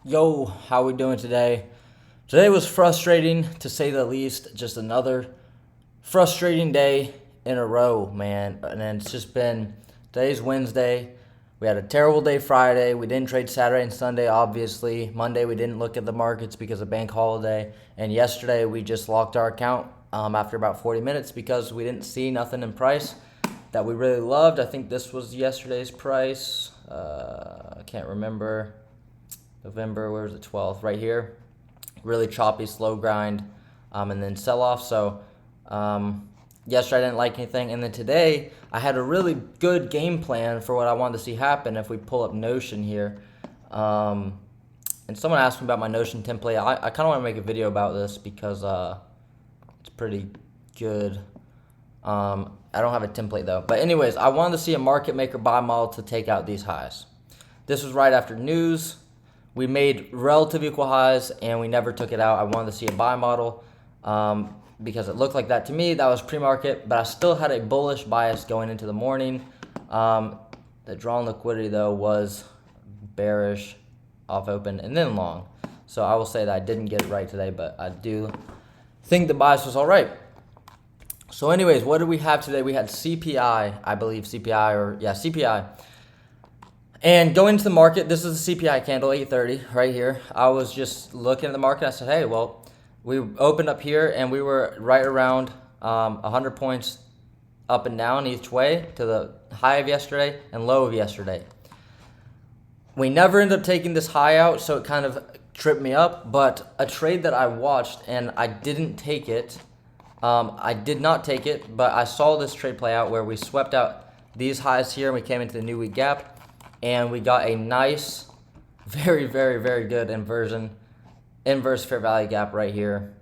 Yo, how we doing today? Today was frustrating to say the least. Just another frustrating day in a row, man. And then it's just been today's Wednesday. We had a terrible day Friday. We didn't trade Saturday and Sunday, obviously. Monday we didn't look at the markets because of bank holiday. And yesterday we just locked our account after about 40 minutes because we didn't see nothing in price that we really loved. I think this was yesterday's price. I can't remember. November, where's the 12th? Right here. Really choppy, slow grind, and then sell off. So yesterday I didn't like anything. And then today I had a really good game plan for what I wanted to see happen if we pull up Notion here. And someone asked me about my Notion template. I kind of want to make a video about this because it's pretty good. I don't have a template though. But anyways, I wanted to see a market maker buy model to take out these highs. This was right after news. We made relative equal highs, and we never took it out. I wanted to see a buy model because it looked like that to me. That was pre-market, but I still had a bullish bias going into the morning. The drawn liquidity, though, was bearish off open and then long. So I will say that I didn't get it right today, but I do think the bias was all right. So anyways, what did we have today? We had CPI, I believe CPI. And going into the market, this is the CPI candle, 830 right here. I was just looking at the market. I said, hey, well, we opened up here and we were right around 100 points up and down each way to the high of yesterday and low of yesterday. We never ended up taking this high out, so it kind of tripped me up. But a trade that I watched and I didn't take it. I did not take it, but I saw this trade play out where we swept out these highs here and we came into the new week gap. And we got a nice, very, very, very good inverse fair value gap right here.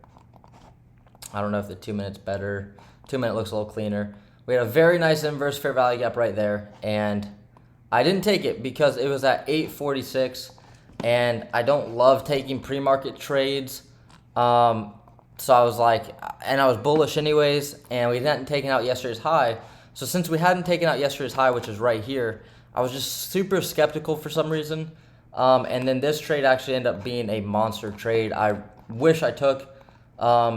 I don't know if the 2 minute's better. 2 minute looks a little cleaner. We had a very nice inverse fair value gap right there. And I didn't take it because it was at 846. And I don't love taking pre-market trades. So I was like, and I was bullish anyways. And we hadn't taken out yesterday's high. So since we hadn't taken out yesterday's high, which is right here, I was just super skeptical for some reason. And then this trade actually ended up being a monster trade. I wish I took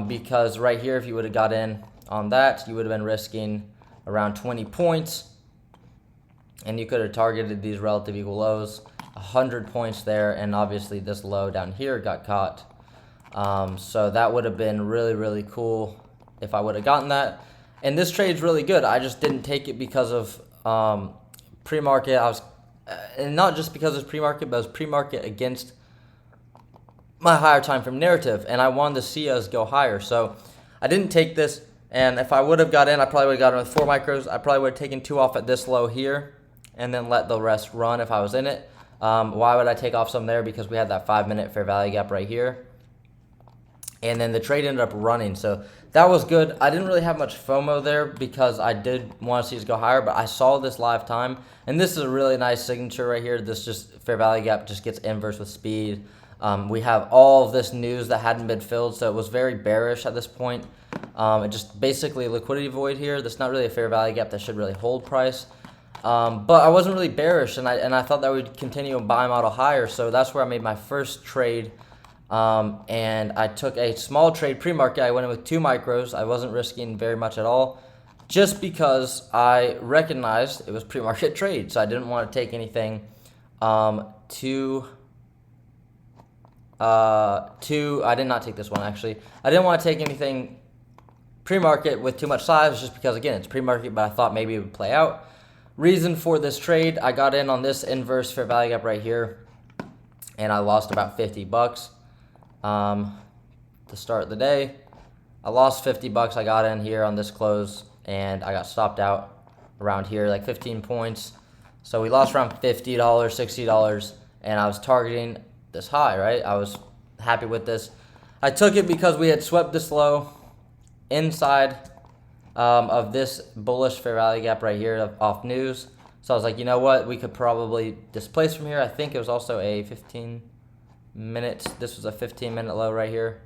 because right here, if you would have got in on that, you would have been risking around 20 points. And you could have targeted these relative equal lows, 100 points there. And obviously this low down here got caught. So that would have been really, really cool if I would have gotten that. And this trade's really good. I just didn't take it because of pre-market. And not just because it's pre-market, but it was pre-market against my higher time frame narrative, and I wanted to see us go higher. So I didn't take this, and if I would have got in, I probably would have gotten with 4 micros. I probably would have taken 2 off at this low here, and then let the rest run if I was in it. Why would I take off some there? Because we had that 5 minute fair value gap right here. And then the trade ended up running. So that was good. I didn't really have much FOMO there because I did want to see us go higher, but I saw this live time. And this is a really nice signature right here. This just fair value gap just gets inverse with speed. We have all of this news that hadn't been filled, so it was very bearish at this point. It just basically a liquidity void here. That's not really a fair value gap that should really hold price. But I wasn't really bearish, and I thought that we'd continue a buy model higher. So that's where I made my first trade. And I took a small trade pre-market. I went in with 2 micros. I wasn't risking very much at all just because I recognized it was pre-market trade. So I didn't want to take anything I did not take this one actually. I didn't want to take anything pre-market with too much size just because, again, it's pre-market, but I thought maybe it would play out. Reason for this trade, I got in on this inverse fair value gap right here, and I lost about $50. To start the day, I lost $50. I got in here on this close and I got stopped out around here, like 15 points. So we lost around $50, $60, and I was targeting this high, right? I was happy with this. I took it because we had swept this low inside of this bullish fair value gap right here off news. So I was like, you know what? We could probably displace from here. I think it was also a 15 minutes. This was a 15-minute low right here.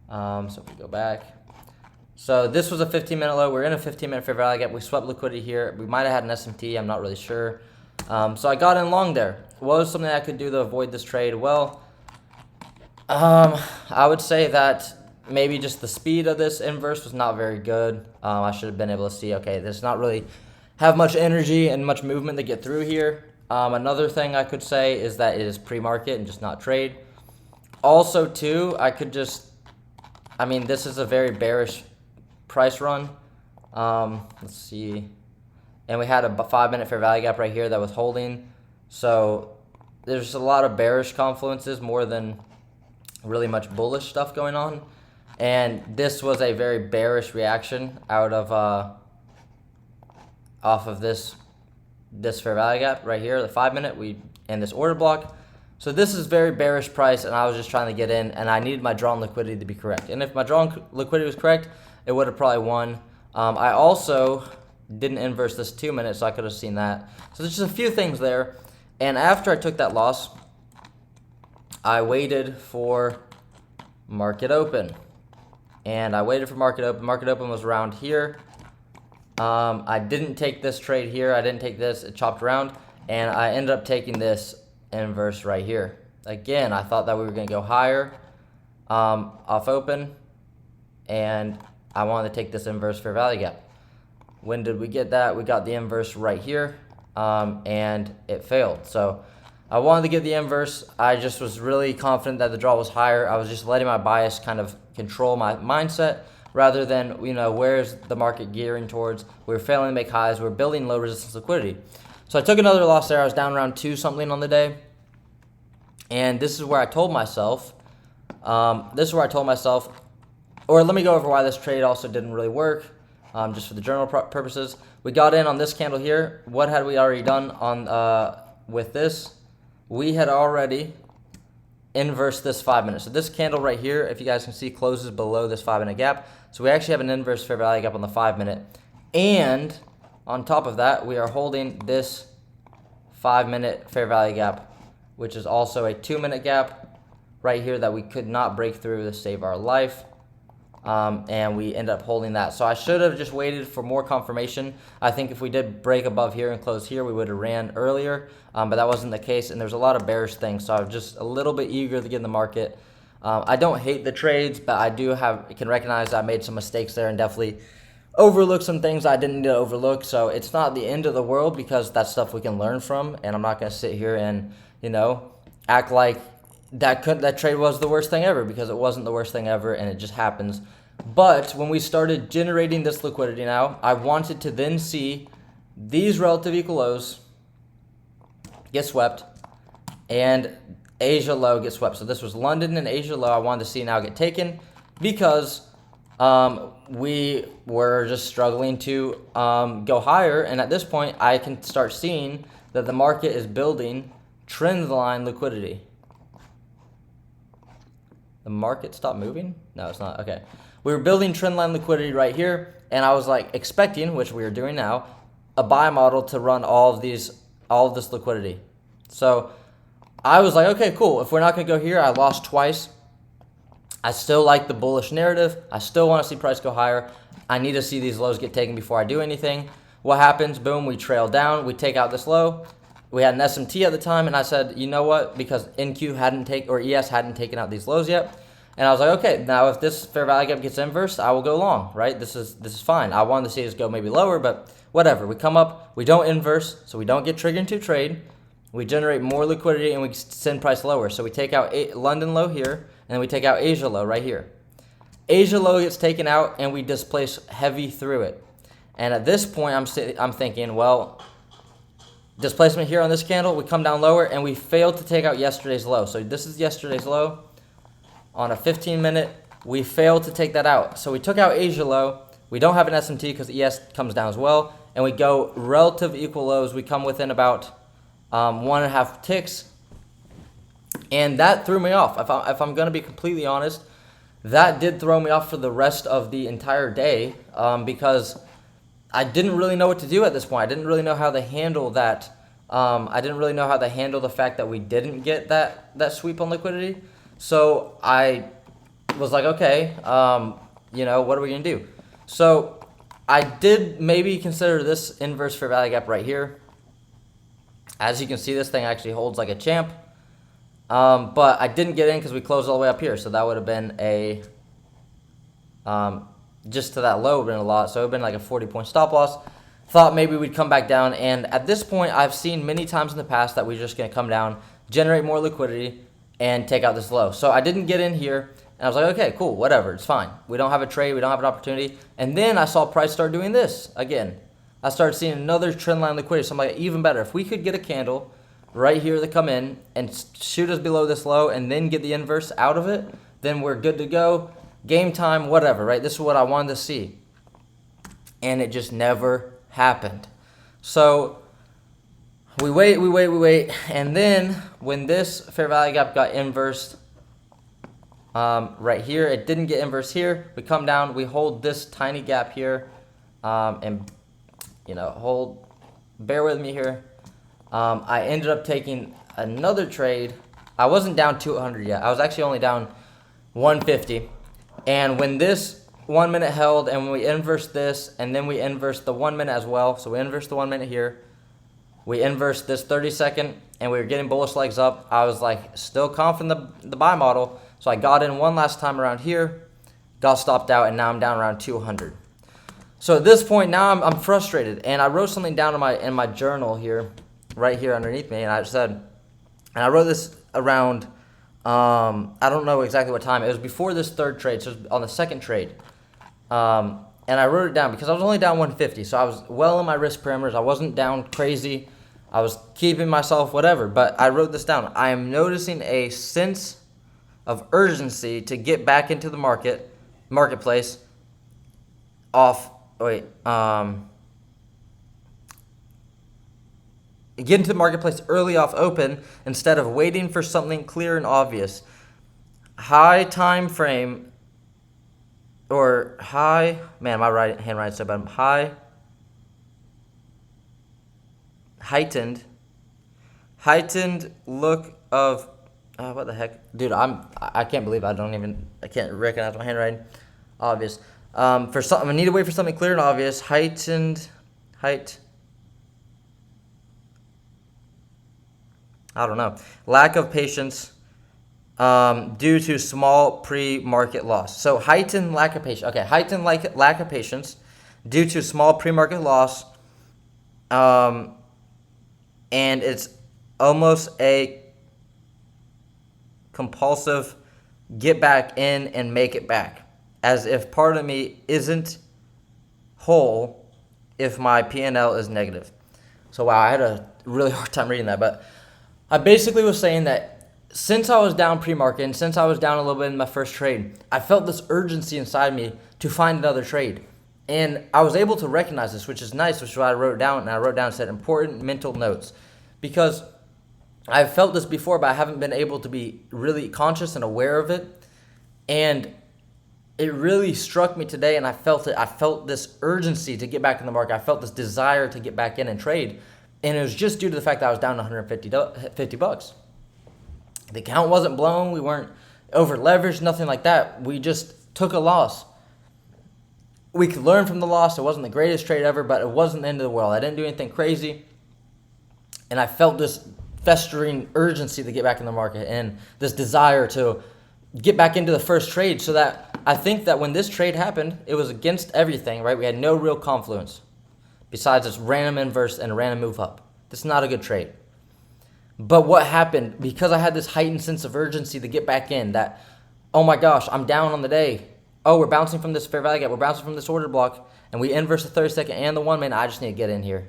So if we go back, so this was a 15-minute low. We're in a 15-minute fair value gap. We swept liquidity here. We might have had an SMT. I'm not really sure. So I got in long there. What was something I could do to avoid this trade? Well, I would say that maybe just the speed of this inverse was not very good. I should have been able to see, okay, there's not really have much energy and much movement to get through here. Another thing I could say is that it is pre-market and just not trade. Also, too, this is a very bearish price run. Let's see. And we had a 5-minute fair value gap right here that was holding. So there's a lot of bearish confluences more than really much bullish stuff going on. And this was a very bearish reaction out of off of this fair value gap right here, the 5-minute, and this order block. So this is very bearish price, and I was just trying to get in, and I needed my drawn liquidity to be correct. And if my drawn liquidity was correct, it would have probably won. I also didn't inverse this 2-minute, so I could have seen that. So there's just a few things there. And after I took that loss, I waited for market open. And I waited for market open. Market open was around here. I didn't take this trade here. I didn't take this. It chopped around. And I ended up taking this inverse right here. Again, I thought that we were going to go higher off open. And I wanted to take this inverse fair value gap. When did we get that? We got the inverse right here. And it failed. So I wanted to get the inverse. I just was really confident that the draw was higher. I was just letting my bias kind of control my mindset rather than, where's the market gearing towards? We're failing to make highs. We're building low resistance liquidity. So I took another loss there. I was down around 2 something on the day. And this is where I told myself, or let me go over why this trade also didn't really work, just for the journal purposes. We got in on this candle here. What had we already done on with this? We had already inversed this 5-minute. So this candle right here, if you guys can see, closes below this 5-minute gap. So we actually have an inverse fair value gap on the 5-minute. And on top of that, we are holding this 5-minute fair value gap, which is also a 2-minute gap right here that we could not break through to save our life. And we end up holding that. So I should have just waited for more confirmation. I think if we did break above here and close here, we would have ran earlier, but that wasn't the case. And there's a lot of bearish things, so I was just a little bit eager to get in the market. I don't hate the trades, but I can recognize I made some mistakes there and definitely overlooked some things I didn't need to overlook. So it's not the end of the world because that's stuff we can learn from. And I'm not going to sit here and act like that trade was the worst thing ever, because it wasn't the worst thing ever, and it just happens. But when we started generating this liquidity now, I wanted to then see these relative equal lows get swept and Asia low get swept. So this was London and Asia low I wanted to see now get taken, because we were just struggling to go higher. And at this point, I can start seeing that the market is building trend line liquidity. The market stopped moving? No, it's not. Okay. We were building trend line liquidity right here, and I was like expecting, which we are doing now, a buy model to run all of this liquidity. So I was like, okay, cool. If we're not going to go here, I lost twice. I still like the bullish narrative. I still want to see price go higher. I need to see these lows get taken before I do anything. What happens? Boom, we trail down. We take out this low. We had an SMT at the time, and I said, you know what? Because ES hadn't taken out these lows yet. And I was like, okay, now if this fair value gap gets inversed, I will go long, right? This is fine. I wanted to see this go maybe lower, but whatever. We come up, we don't inverse, so we don't get triggered into trade. We generate more liquidity, and we send price lower. So we take out London low here, and then we take out Asia low right here. Asia low gets taken out, and we displace heavy through it. And at this point, I'm thinking, well, displacement here on this candle, we come down lower, and we failed to take out yesterday's low. So this is yesterday's low. On a 15-minute, we failed to take that out. So we took out Asia low. We don't have an SMT because ES comes down as well. And we go relative equal lows. We come within about 1.5 ticks. And that threw me off. If I'm going to be completely honest, that did throw me off for the rest of the entire day, because I didn't really know what to do at this point. I didn't really know how to handle that. I didn't really know how to handle the fact that we didn't get that sweep on liquidity. So I was like, okay, what are we going to do? So I did maybe consider this inverse fair value gap right here. As you can see, this thing actually holds like a champ. But I didn't get in because we closed all the way up here. So that would have been a, just to that low would have been a lot. So it would have been like a 40-point stop loss. Thought maybe we'd come back down. And at this point, I've seen many times in the past that we're just going to come down, generate more liquidity, and take out this low. So I didn't get in here. And I was like, okay, cool, whatever, it's fine. We don't have a trade, we don't have an opportunity. And then I saw price start doing this again. I started seeing another trend line liquidity. So I'm like, even better. If we could get a candle right here that come in and shoot us below this low and then get the inverse out of it, then we're good to go. Game time, whatever, right? This is what I wanted to see. And it just never happened. So we wait. And then when this fair value gap got inversed, right here, it didn't get inverse here. We come down, we hold this tiny gap here, and bear with me here. I ended up taking another trade. I wasn't down 200 yet. I was actually only down 150. And when this 1 minute held, and when we inversed this, and then we inversed the 1 minute as well. So we inversed the 1 minute here. We inversed this 30-second, and we were getting bullish legs up. I was like still confident in the buy model. So I got in one last time around here, got stopped out, and now I'm down around 200. So at this point, now I'm frustrated. And I wrote something down in my journal here, right here underneath me. And I said, and I wrote this around, I don't know exactly what time. It was before this third trade, so it was on the second trade. And I wrote it down because I was only down 150. So I was well in my risk parameters. I wasn't down crazy. I was keeping myself, whatever. But I wrote this down. I am noticing a sense of urgency to get back into the marketplace get into the marketplace early off open instead of waiting for something clear and obvious. High time frame or high, man, my handwriting's so bad. Heightened look of, what the heck, dude? I can't believe I can't recognize my handwriting. Obvious. For something, I need to wait for something clear and obvious. Height. I don't know. Lack of patience, due to small pre-market loss. So heightened lack of patience. Okay, heightened lack of patience due to small pre-market loss, and it's almost a compulsive get back in and make it back, as if part of me isn't whole if my P&L is negative. So wow, I had a really hard time reading that, but I basically was saying that since I was down pre-market and since I was down a little bit in my first trade, I felt this urgency inside me to find another trade. And I was able to recognize this, which is nice, which is why I wrote down, and I wrote down and said important mental notes. Because I've felt this before, but I haven't been able to be really conscious and aware of it. And it really struck me today, and I felt it. I felt this urgency to get back in the market. I felt this desire to get back in and trade. And it was just due to the fact that I was down $150. The account wasn't blown. We weren't over leveraged, nothing like that. We just took a loss. We could learn from the loss. It wasn't the greatest trade ever, but it wasn't the end of the world. I didn't do anything crazy. And I felt this festering urgency to get back in the market and this desire to get back into the first trade, so that I think that when this trade happened, it was against everything, right? We had no real confluence besides this random inverse and a random move up. This is not a good trade. But what happened, because I had this heightened sense of urgency to get back in, that, oh my gosh, I'm down on the day. Oh, we're bouncing from this fair value gap. We're bouncing from this order block, and we inverse the 30-second and the 1 minute. I just need to get in here.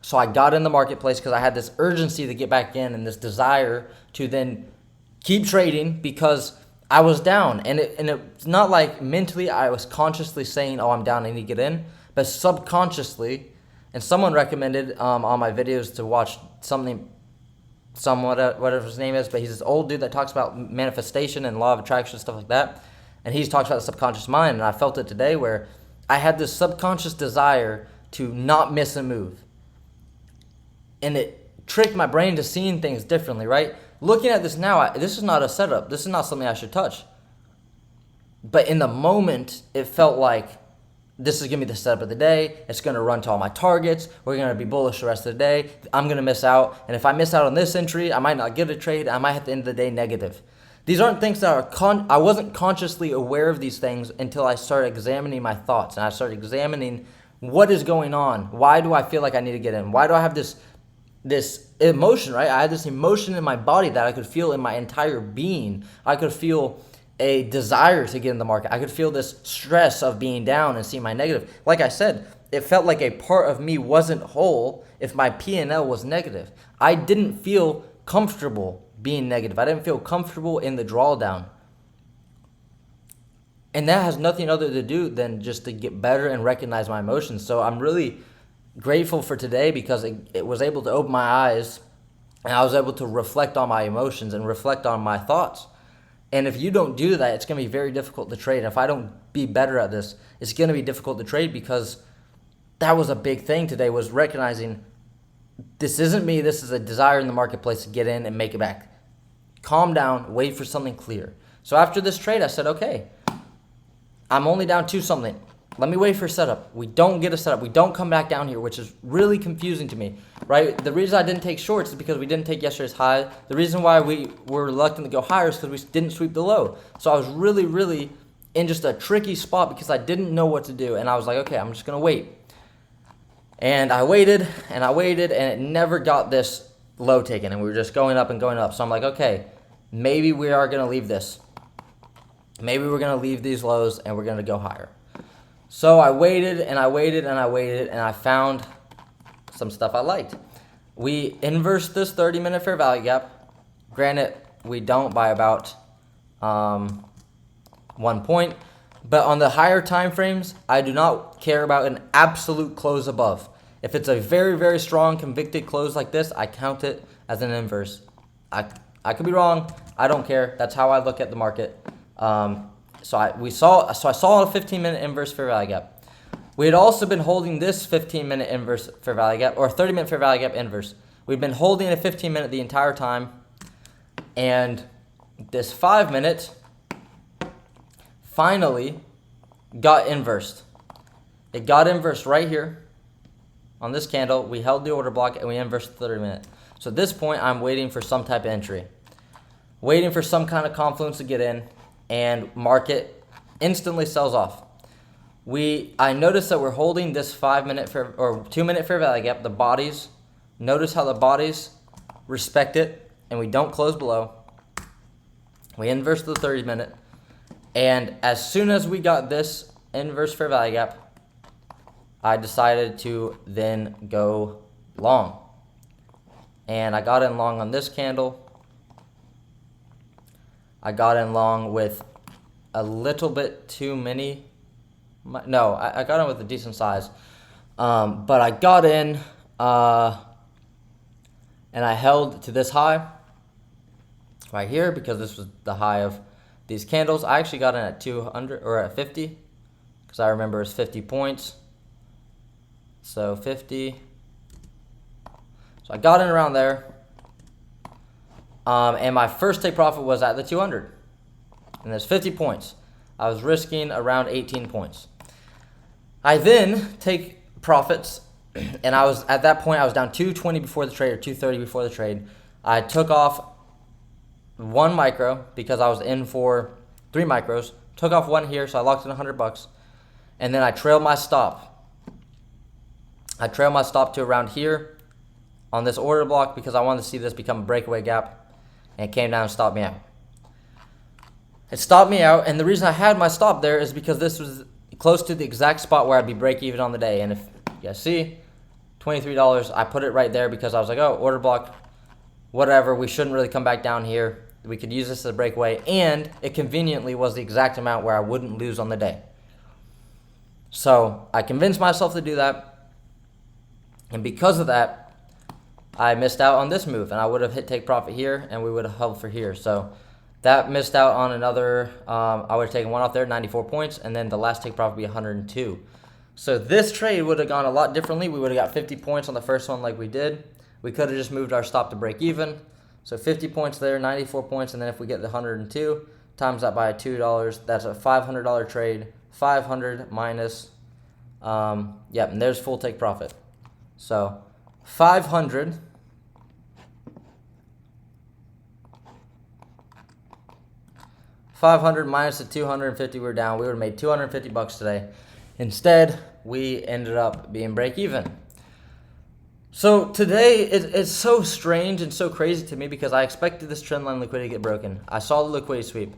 So I got in the marketplace because I had this urgency to get back in and this desire to then keep trading because I was down. And it's not like mentally I was consciously saying, oh, I'm down, I need to get in. But subconsciously, and someone recommended on my videos to watch whatever his name is, but he's this old dude that talks about manifestation and law of attraction and stuff like that. And he talks about the subconscious mind, and I felt it today where I had this subconscious desire to not miss a move. And it tricked my brain to seeing things differently, right? Looking at this now, this is not a setup. This is not something I should touch. But in the moment, it felt like this is going to be the setup of the day. It's going to run to all my targets. We're going to be bullish the rest of the day. I'm going to miss out. And if I miss out on this entry, I might not get a trade. I might at the end of the day negative. These aren't things that are I wasn't consciously aware of these things until I started examining my thoughts. And I started examining what is going on. Why do I feel like I need to get in? Why do I have this emotion, right? I had this emotion in my body that I could feel in my entire being. I could feel a desire to get in the market. I could feel this stress of being down and seeing my negative. Like I said, it felt like a part of me wasn't whole if my P&L was negative. I didn't feel comfortable being negative. I didn't feel comfortable in the drawdown. And that has nothing other to do than just to get better and recognize my emotions. So I'm really grateful for today because it was able to open my eyes and I was able to reflect on my emotions and reflect on my thoughts. And if you don't do that, it's going to be very difficult to trade. If I don't be better at this, it's going to be difficult to trade because that was a big thing today, was recognizing this isn't me. This is a desire in the marketplace to get in and make it back. Calm down, wait for something clear. So after this trade, I said, okay, I'm only down 2 something. Let me wait for a setup. We don't get a setup. We don't come back down here, which is really confusing to me, right? The reason I didn't take shorts is because we didn't take yesterday's high. The reason why we were reluctant to go higher is because we didn't sweep the low. So I was really, really in just a tricky spot because I didn't know what to do. And I was like, okay, I'm just going to wait. And I waited, and it never got this low taken. And we were just going up and going up. So I'm like, okay, maybe we are going to leave this. Maybe we're going to leave these lows, and we're going to go higher. So I waited and I waited and I waited and I found some stuff I liked. We inversed this 30-minute fair value gap. Granted, we don't by about 1 point. But on the higher time frames, I do not care about an absolute close above. If it's a very, very strong convicted close like this, I count it as an inverse. I could be wrong. I don't care. That's how I look at the market. So I saw a 15-minute inverse fair value gap. We had also been holding this 15-minute inverse fair value gap, or 30-minute fair value gap inverse. We've been holding a 15-minute the entire time, and this 5-minute finally got inversed. It got inversed right here on this candle. We held the order block and we inversed the 30-minute. So at this point, I'm waiting for some type of entry, waiting for some kind of confluence to get in. And market instantly sells off. I noticed that we're holding this 5-minute or 2-minute fair value gap. The bodies, notice how the bodies respect it, and we don't close below. We inverse the 30-minute, and as soon as we got this inverse fair value gap, I decided to then go long, and I got in long on this candle. I got in long with a little bit too many. No, I got in with a decent size. But I got in and I held to this high right here because this was the high of these candles. I actually got in at 200 or at 50 because I remember it's 50 points. So 50. So I got in around there. And my first take profit was at the 200. And there's 50 points. I was risking around 18 points. I then take profits, and at that point I was down 220 before the trade or 230 before the trade. I took off 1 micro because I was in for 3 micros. Took off 1 here, so I locked in $100. And then I trailed my stop. I trailed my stop to around here on this order block because I wanted to see this become a breakaway gap. And it came down and stopped me out. It stopped me out, and the reason I had my stop there is because this was close to the exact spot where I'd be break even on the day. And if you guys see, $23, I put it right there because I was like, oh, order block, whatever, we shouldn't really come back down here. We could use this as a breakaway, and it conveniently was the exact amount where I wouldn't lose on the day. So I convinced myself to do that, and because of that, I missed out on this move, and I would have hit take profit here, and we would have held for here. So that missed out on another, I would have taken 1 off there, 94 points, and then the last take profit would be 102. So this trade would have gone a lot differently. We would have got 50 points on the first one like we did. We could have just moved our stop to break even. So 50 points there, 94 points, and then if we get the 102, times that by $2, that's a $500 trade. 500 minus Yep, and there's full take profit. So 500 minus the 250 we were down. We would have made 250 bucks today. Instead, we ended up being break even. So today, it's so strange and so crazy to me because I expected this trendline liquidity to get broken. I saw the liquidity sweep.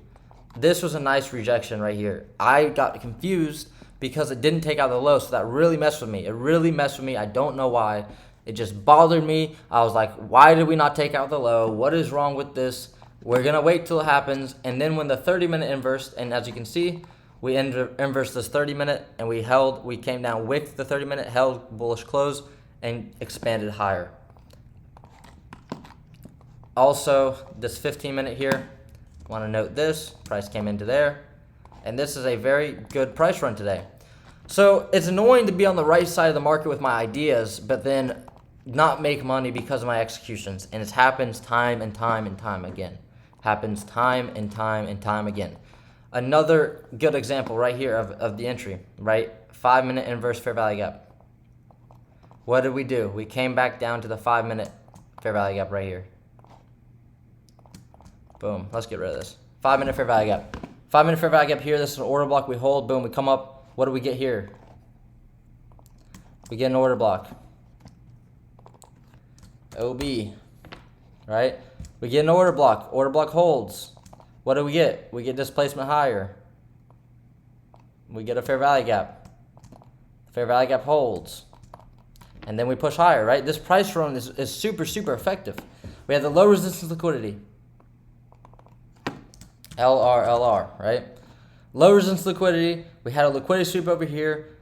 This was a nice rejection right here. I got confused because it didn't take out the low, so that really messed with me. It really messed with me. I don't know why. It just bothered me. I was like, why did we not take out the low? What is wrong with this? We're going to wait till it happens. And then when the 30-minute inverse, and as you can see, we inversed this 30-minute, and we came down, wicked the 30-minute, held bullish close, and expanded higher. Also, this 15-minute here, want to note this, price came into there, and this is a very good price run today. So it's annoying to be on the right side of the market with my ideas, but then not make money because of my executions. And it happens time and time and time again. Happens time and time and time again. Another good example right here of the entry, right? 5-minute inverse fair value gap. What did we do? We came back down to the 5-minute fair value gap right here. Boom. Let's get rid of this. 5-minute fair value gap. 5-minute fair value gap here. This is an order block. We hold. Boom. We come up. What do we get here? We get an order block. OB. Right? We get an order block. Order block holds. What do we get? We get displacement higher. We get a fair value gap. Fair value gap holds. And then we push higher, right? This price run is super, super effective. We have the low resistance liquidity. LR, right? Low resistance liquidity. We had a liquidity sweep over here.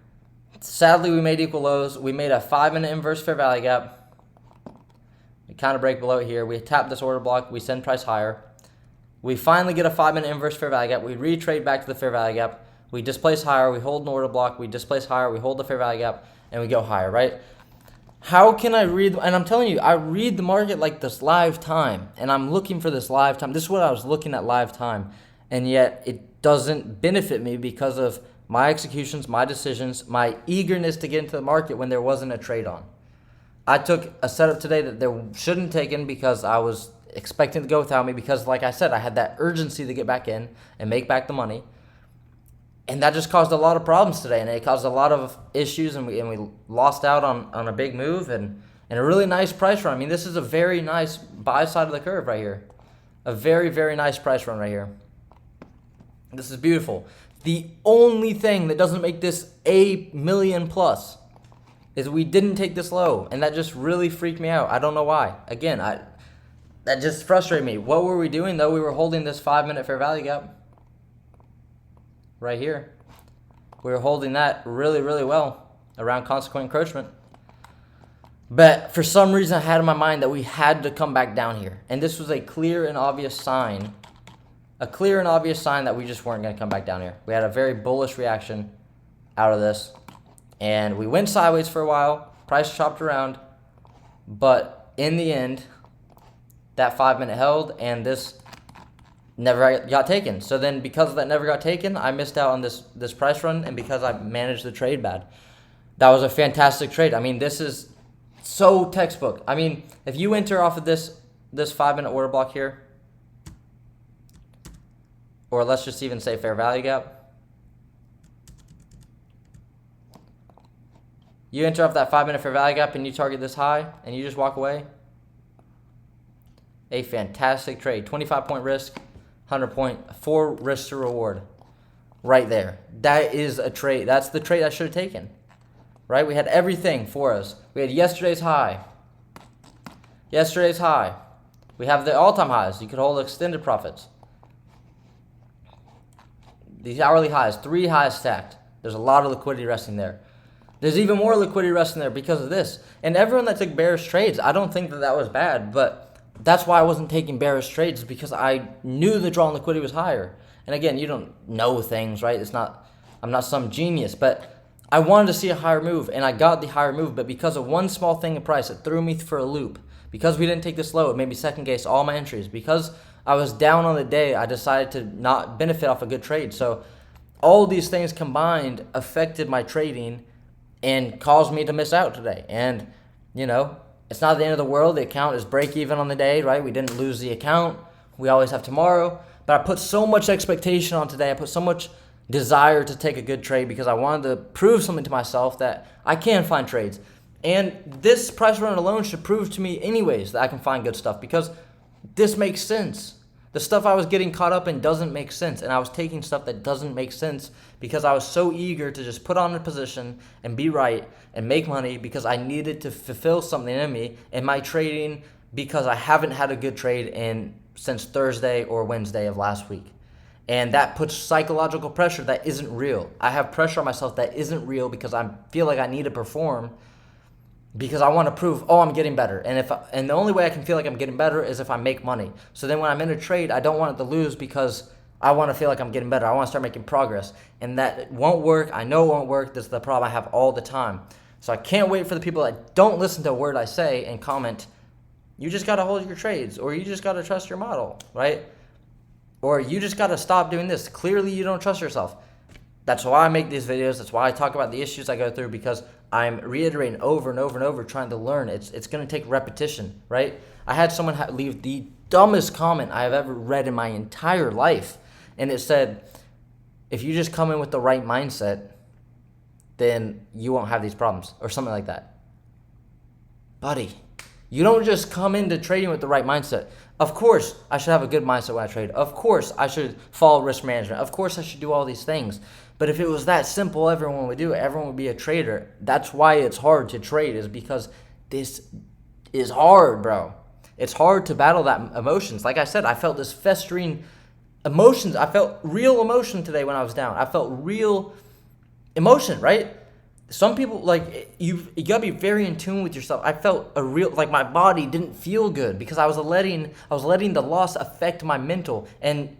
Sadly, we made equal lows. We made a 5-minute inverse fair value gap. We kind of break below it here. We tap this order block. We send price higher. We finally get a 5-minute inverse fair value gap. We retrade back to the fair value gap. We displace higher. We hold an order block. We displace higher. We hold the fair value gap. And we go higher, right? How can I read? And I'm telling you, I read the market like this live time. And I'm looking for this live time. This is what I was looking at live time. And yet it doesn't benefit me because of my executions, my decisions, my eagerness to get into the market when there wasn't a trade on. I took a setup today that there shouldn't have taken because I was expecting to go without me because, like I said, I had that urgency to get back in and make back the money. And that just caused a lot of problems today, and it caused a lot of issues, and we lost out on a big move and a really nice price run. I mean, this is a very nice buy side of the curve right here. A very, very nice price run right here. This is beautiful. The only thing that doesn't make this a million plus is we didn't take this low, and that just really freaked me out. I don't know why. Again, that just frustrated me. What were we doing, though? We were holding this 5-minute fair value gap right here. We were holding that really, really well around consequent encroachment. But for some reason, I had in my mind that we had to come back down here. And this was a clear and obvious sign. A clear and obvious sign that we just weren't going to come back down here. We had a very bullish reaction out of this. And we went sideways for a while. Price chopped around. But in the end, that 5-minute held, and this never got taken. So then because that never got taken, I missed out on this price run, and because I managed the trade bad. That was a fantastic trade. I mean, this is so textbook. I mean, if you enter off of this 5-minute order block here, or let's just even say fair value gap, you enter off that 5-minute fair value gap and you target this high and you just walk away. A fantastic trade. 25-point risk, 100-point, 4 risk to reward right there. That is a trade. That's the trade I should have taken, right? We had everything for us. We had yesterday's high. Yesterday's high. We have the all-time highs. You could hold extended profits. These hourly highs, 3 highs stacked. There's a lot of liquidity resting there. There's even more liquidity resting there because of this. And everyone that took bearish trades, I don't think that was bad, but that's why I wasn't taking bearish trades, because I knew the draw on liquidity was higher. And again, you don't know things, right? I'm not some genius, but I wanted to see a higher move, and I got the higher move, but because of one small thing in price, it threw me for a loop. Because we didn't take this low, it made me second guess all my entries. Because I was down on the day, I decided to not benefit off a good trade. So all these things combined affected my trading, and caused me to miss out today. And, it's not the end of the world. The account is break even on the day, right? We didn't lose the account. We always have tomorrow. But I put so much expectation on today. I put so much desire to take a good trade because I wanted to prove something to myself that I can find trades. And this price run alone should prove to me anyways that I can find good stuff because this makes sense. The stuff I was getting caught up in doesn't make sense, and I was taking stuff that doesn't make sense because I was so eager to just put on a position and be right and make money because I needed to fulfill something in me in my trading because I haven't had a good trade since Thursday or Wednesday of last week. And that puts psychological pressure that isn't real. I have pressure on myself that isn't real because I feel like I need to perform because I want to prove, I'm getting better. And the only way I can feel like I'm getting better is if I make money. So then when I'm in a trade, I don't want it to lose because I want to feel like I'm getting better. I want to start making progress. And that won't work. I know it won't work. This is the problem I have all the time. So I can't wait for the people that don't listen to a word I say and comment, you just got to hold your trades, or you just got to trust your model, right? Or you just got to stop doing this. Clearly you don't trust yourself. That's why I make these videos. That's why I talk about the issues I go through, because I'm reiterating over and over and over, trying to learn. It's going to take repetition, right? I had someone leave the dumbest comment I have ever read in my entire life. And it said, if you just come in with the right mindset, then you won't have these problems, or something like that. Buddy, you don't just come into trading with the right mindset. Of course, I should have a good mindset when I trade. Of course, I should follow risk management. Of course, I should do all these things. But if it was that simple, everyone would do it. Everyone would be a trader. That's why it's hard to trade, is because this is hard, bro. It's hard to battle that emotions. Like I said, I felt this festering emotions. I felt real emotion today when I was down. I felt real emotion, right? Some people, like, you gotta be very in tune with yourself. I felt my body didn't feel good because I was letting the loss affect my mental. And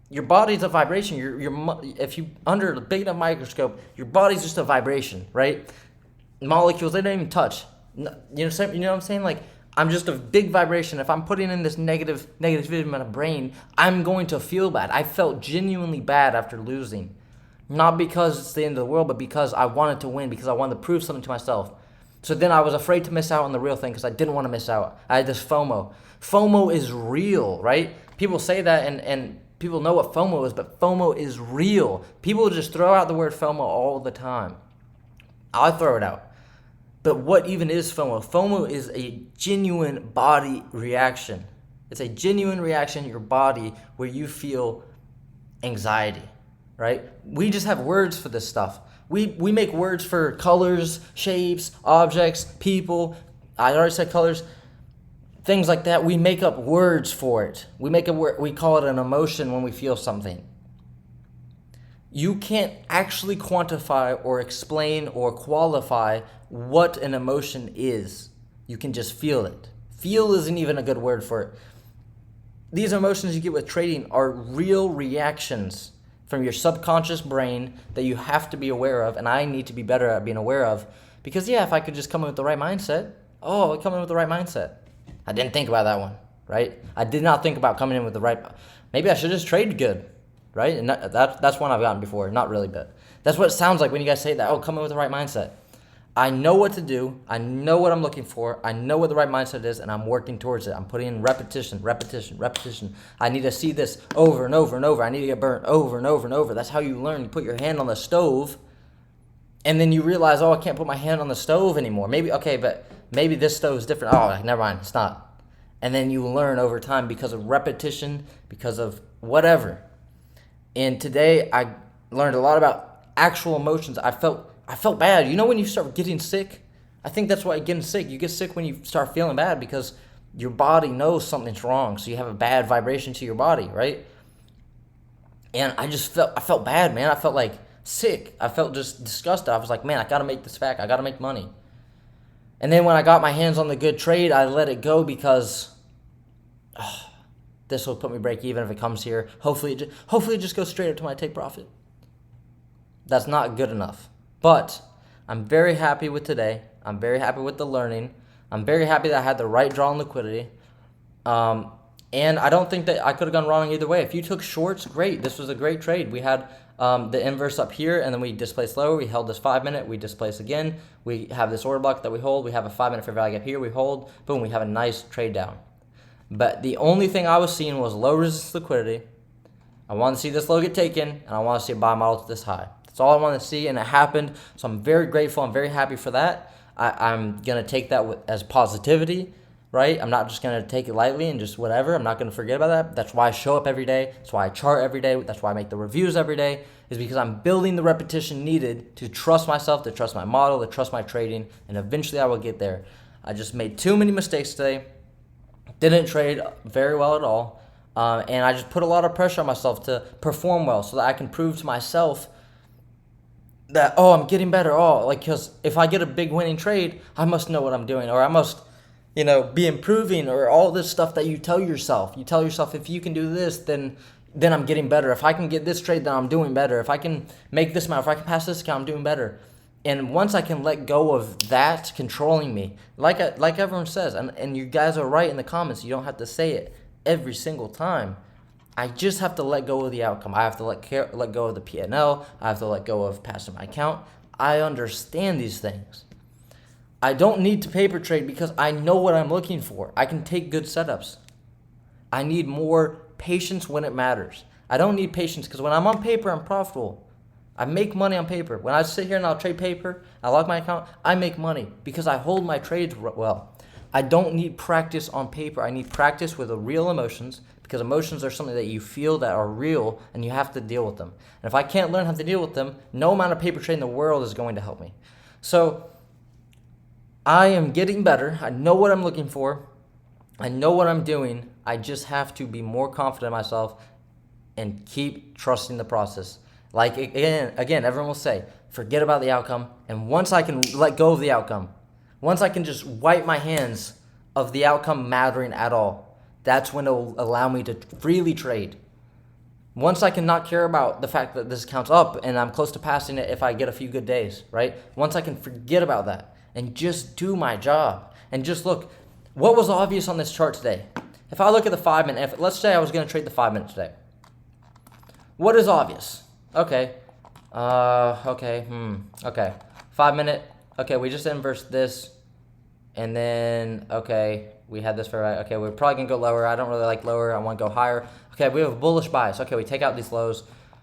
your body's a vibration. If you under a big enough microscope, your body's just a vibration, right? Molecules, they don't even touch. You know what I'm saying? Like, I'm just a big vibration. If I'm putting in this negativity in my brain, I'm going to feel bad. I felt genuinely bad after losing. Not because it's the end of the world, but because I wanted to win, because I wanted to prove something to myself. So then I was afraid to miss out on the real thing because I didn't want to miss out. I had this FOMO. FOMO is real, right? People say that and people know what FOMO is, but FOMO is real. People just throw out the word FOMO all the time. I throw it out. But what even is FOMO? FOMO is a genuine body reaction. It's a genuine reaction in your body where you feel anxiety. Right? We just have words for this stuff. We make words for colors, shapes, objects, people. I already said colors. Things like that. We make up words for it. We call it an emotion when we feel something. You can't actually quantify or explain or qualify what an emotion is. You can just feel it. Feel isn't even a good word for it. These emotions you get with trading are real reactions from your subconscious brain that you have to be aware of, and I need to be better at being aware of. Because if I could just come in with the right mindset, I come in with the right mindset. I didn't think about that one, right? I did not think about coming in with the right. Maybe I should just trade good, right? And that's one I've gotten before, not really, but that's what it sounds like when you guys say that. Come in with the right mindset. I know what to do. I know what I'm looking for. I know what the right mindset is, and I'm working towards it. I'm putting in repetition. I need to see this over and over and over. I need to get burnt over and over and over. That's how you learn. You put your hand on the stove, and then you realize, I can't put my hand on the stove anymore. But maybe this stove is different. Never mind, it's not. And then you learn over time because of repetition, because of whatever. And today I learned a lot about actual emotions. I felt bad. You know when you start getting sick? I think that's why getting sick. You get sick when you start feeling bad because your body knows something's wrong. So you have a bad vibration to your body, right? And I felt bad, man. I felt like sick. I felt just disgusted. I was like, man, I got to make this back. I got to make money. And then when I got my hands on the good trade, I let it go because this will put me break even if it comes here. Hopefully it just goes straight up to my take profit. That's not good enough. But I'm very happy with today. I'm very happy with the learning. I'm very happy that I had the right draw on liquidity. And I don't think that I could have gone wrong either way. If you took shorts, great. This was a great trade. We had the inverse up here, and then we displace lower. We held this 5 minute, we displace again. We have this order block that we hold. We have a 5 minute fair value gap here. We hold. Boom. We have a nice trade down. But the only thing I was seeing was low resistance liquidity. I want to see this low get taken, and I want to see a buy model to this high. That's all I want to see, and it happened. So I'm very grateful. I'm very happy for that. I'm going to take that as positivity, right? I'm not just going to take it lightly and just whatever. I'm not going to forget about that. That's why I show up every day. That's why I chart every day. That's why I make the reviews every day, is because I'm building the repetition needed to trust myself, to trust my model, to trust my trading, and eventually I will get there. I just made too many mistakes today. Didn't trade very well at all. And I just put a lot of pressure on myself to perform well so that I can prove to myself that, oh, I'm getting better. Oh, like, because if I get a big winning trade, I must know what I'm doing, or I must, be improving, or all this stuff that you tell yourself. You tell yourself, if you can do this, then I'm getting better. If I can get this trade, then I'm doing better. If I can make this amount, if I can pass this account, I'm doing better. And once I can let go of that controlling me, like everyone says, and you guys are right in the comments, you don't have to say it every single time. I just have to let go of the outcome. I have to let go of the P&L. I have to let go of passing my account. I understand these things. I don't need to paper trade because I know what I'm looking for. I can take good setups. I need more patience when it matters. I don't need patience because when I'm on paper, I'm profitable. I make money on paper. When I sit here and I'll trade paper, I lock my account, I make money because I hold my trades well. I don't need practice on paper. I need practice with the real emotions, because emotions are something that you feel that are real and you have to deal with them. And if I can't learn how to deal with them, no amount of paper trade in the world is going to help me. So I am getting better. I know what I'm looking for. I know what I'm doing. I just have to be more confident in myself and keep trusting the process. Like, again, everyone will say, forget about the outcome. And once I can let go of the outcome, once I can just wipe my hands of the outcome mattering at all, that's when it will allow me to freely trade. Once I can not care about the fact that this account's up and I'm close to passing it if I get a few good days, right? Once I can forget about that and just do my job and just look, what was obvious on this chart today? If I look at the 5 minute, let's say I was going to trade the 5 minutes today. What is obvious? Okay. Okay. 5 minute. Okay, we just inverse this. And then, okay, we had this for, okay, we're probably going to go lower. I don't really like lower. I want to go higher. Okay, we have a bullish bias. Okay, we take out these lows.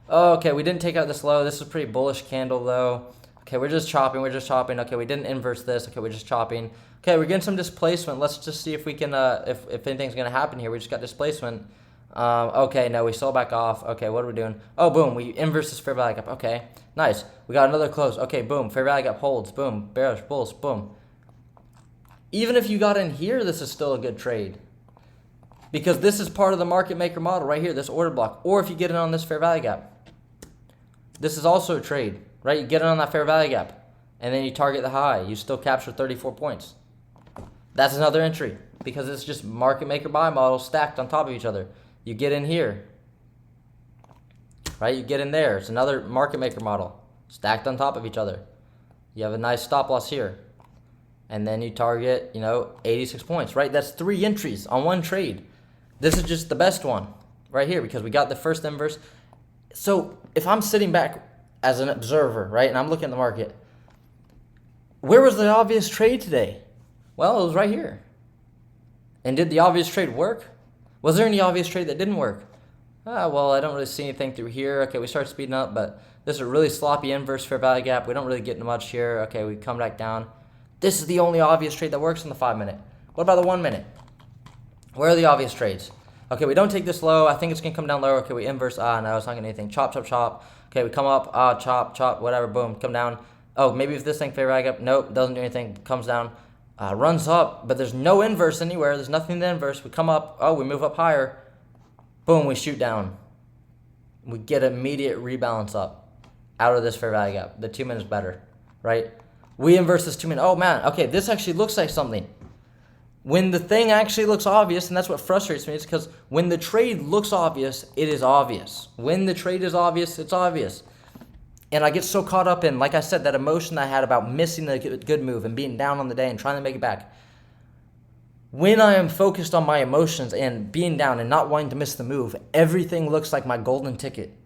Okay, we didn't take out this low. This is a pretty bullish candle, though. Okay, we're just chopping. Okay, we didn't inverse this. Okay, we're just chopping. Okay, we're getting some displacement. Let's just see if we can, if anything's going to happen here. We just got displacement. Okay, no, we sold back off. Okay, what are we doing? Oh, boom, we inverse this fair value gap. Okay, nice. We got another close. Okay, boom, fair value gap holds. Boom, bearish, bullish, boom. Even if you got in here, this is still a good trade, because this is part of the market maker model right here, this order block. Or if you get in on this fair value gap, this is also a trade, right? You get in on that fair value gap, and then you target the high. You still capture 34 points. That's another entry, because it's just market maker buy model stacked on top of each other. You get in here, right? You get in there. It's another market maker model stacked on top of each other. You have a nice stop loss here. And then you target, 86 points, right? That's 3 entries on one trade. This is just the best one right here, because we got the first inverse. So if I'm sitting back as an observer, right, and I'm looking at the market, where was the obvious trade today? Well, it was right here. And did the obvious trade work? Was there any obvious trade that didn't work? Well, I don't really see anything through here. Okay, we start speeding up, but this is a really sloppy inverse fair value gap. We don't really get much here. Okay, we come back down. This is the only obvious trade that works in the 5 minute. What about the 1 minute? Where are the obvious trades? Okay, we don't take this low. I think it's going to come down lower. Okay, we inverse. No, it's not going to do anything. Chop, chop, chop. Okay, we come up. Chop, chop, whatever. Boom, come down. Oh, maybe if this thing fair value gap. Nope, doesn't do anything. Comes down. Runs up, but there's no inverse anywhere. There's nothing to inverse. We come up. Oh, we move up higher. Boom, we shoot down. We get immediate rebalance up out of this fair value gap. The 2 minutes better, right? We inverse this 2 minute. Oh, man. Okay, this actually looks like something. When the thing actually looks obvious, and that's what frustrates me, is because when the trade looks obvious, it is obvious. When the trade is obvious, it's obvious. And I get so caught up in, like I said, that emotion I had about missing the good move and being down on the day and trying to make it back. When I am focused on my emotions and being down and not wanting to miss the move, everything looks like my golden ticket.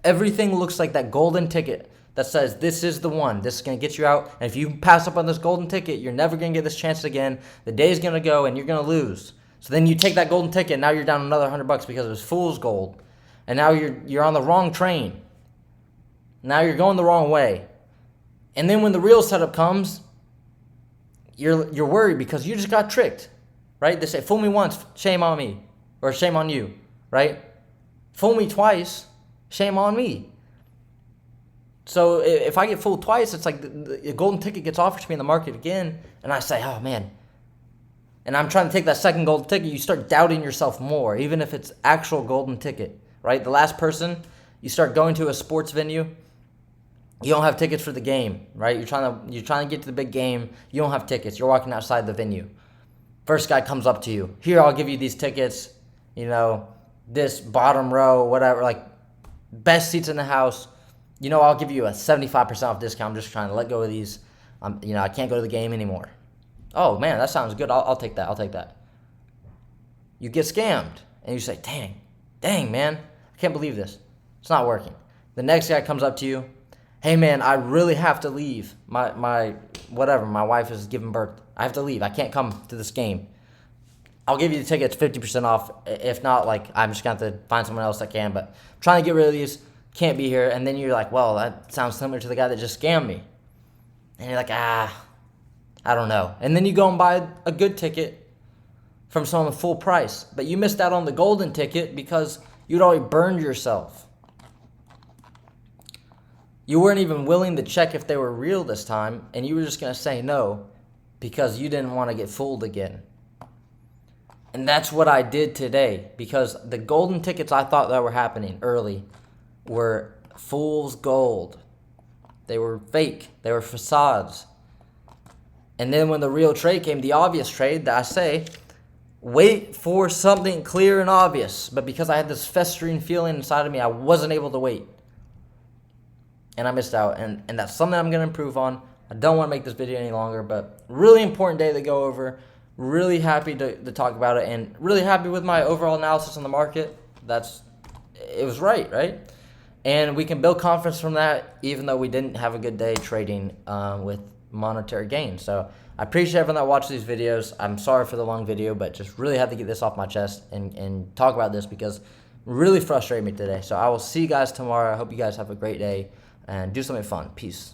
Everything looks like that golden ticket that says this is the one. This is going to get you out. And if you pass up on this golden ticket, you're never going to get this chance again. The day's going to go and you're going to lose. So then you take that golden ticket, and now you're down another $100 because it was fool's gold. And now you're on the wrong train. Now you're going the wrong way. And then when the real setup comes, you're worried because you just got tricked, right? They say, fool me once, shame on me, or shame on you, right? Fool me twice, shame on me. So if I get fooled twice, it's like the golden ticket gets offered to me in the market again, and I say, oh, man. And I'm trying to take that second golden ticket. You start doubting yourself more, even if it's actual golden ticket, right? The last person, you start going to a sports venue. You don't have tickets for the game, right? You're trying to get to the big game. You don't have tickets. You're walking outside the venue. First guy comes up to you. Here, I'll give you these tickets. You know, this bottom row, whatever, like best seats in the house. You know, I'll give you a 75% off discount. I'm just trying to let go of these. I can't go to the game anymore. Oh, man, that sounds good. I'll take that. I'll take that. You get scammed, and you say, dang, man, I can't believe this. It's not working. The next guy comes up to you. Hey, man, I really have to leave. My wife is giving birth. I have to leave. I can't come to this game. I'll give you the tickets 50% off. If not, like, I'm just going to have to find someone else that can. But I'm trying to get rid of these. Can't be here. And then you're like, well, that sounds similar to the guy that just scammed me. And you're like, I don't know. And then you go and buy a good ticket from someone full price. But you missed out on the golden ticket because you'd already burned yourself. You weren't even willing to check if they were real this time, and you were just going to say no because you didn't want to get fooled again. And that's what I did today, because the golden tickets I thought that were happening early were fool's gold. They were fake. They were facades. And then when the real trade came, the obvious trade that I say, wait for something clear and obvious. But because I had this festering feeling inside of me, I wasn't able to wait. And I missed out, and that's something I'm going to improve on. I don't want to make this video any longer, but really important day to go over. Really happy to talk about it, and really happy with my overall analysis on the market. It was right? And we can build confidence from that, even though we didn't have a good day trading with monetary gain. So I appreciate everyone that watched these videos. I'm sorry for the long video, but just really had to get this off my chest and talk about this because it really frustrated me today. So I will see you guys tomorrow. I hope you guys have a great day. And do something fun. Peace.